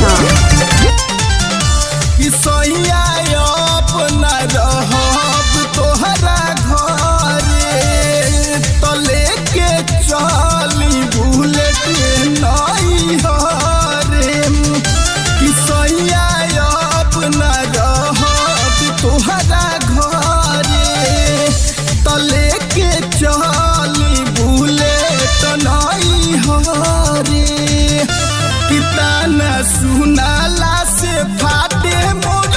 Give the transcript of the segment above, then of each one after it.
पूर्णिया। अपना रहब तोहरा घरे तो लेके चली बुलेट नहीं हरे किसैया अपना रहब तोहरा घरे तो लेके चली बुलेट नहीं हरे कितना सुनाला से फाटे मोर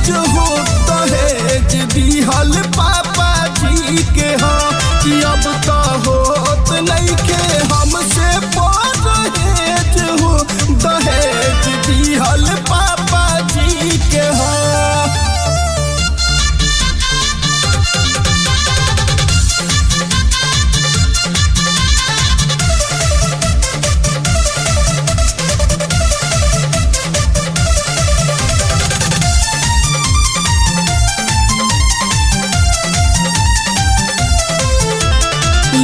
जो हो दहेज दिहल पापा जी के हो कि अब तो होत नहीं के हमसे परहेज हो दहेज दिहल पापा जी के हो।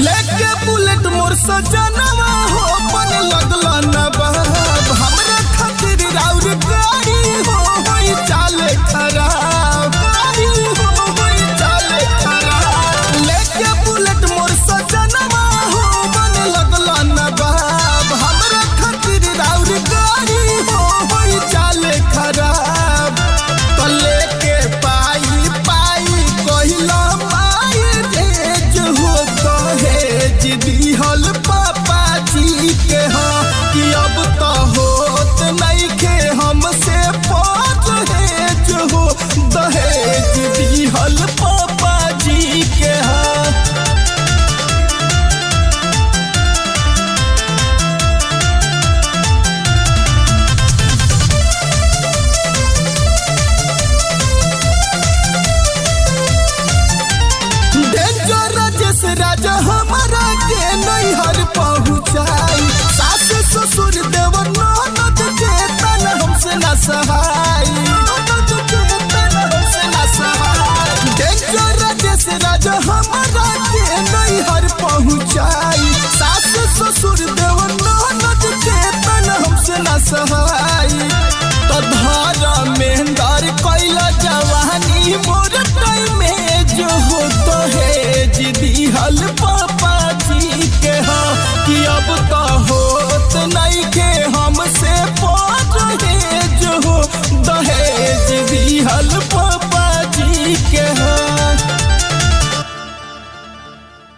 लेके बुलेट मोर सजनवा हो मन लगला नवाब हमरा खातिर राउर गाड़ी हो होई चाले खराब गाड़ी हो होई चाले खराब लेके बुलेट मोर सजनवा हो मन लगला नवाब हमरा खातिर राउर गाड़ी हो होई चाले खराब तो लेके पाई पाई कहिला माई रेज हो दहेज दिहल पापा जी के हो कि अब तो होत नहीं के हमसे परहेज हो दहेज दिहल पापा जी के हो। राजा हमारा के नैहर पहुँचाई सास ससुर देवर ननद के तन हमसे न सहाई राजा हमारा के नैहर पहुँचाई सास ससुर देवर ननद के तन हमसे न सहाई तो धारा मेहंदार कैला जवानी मोर टाइम जो हो दहेज दिहल पापा जी के हो कि अब तो होत नहीं के हमसे परहेज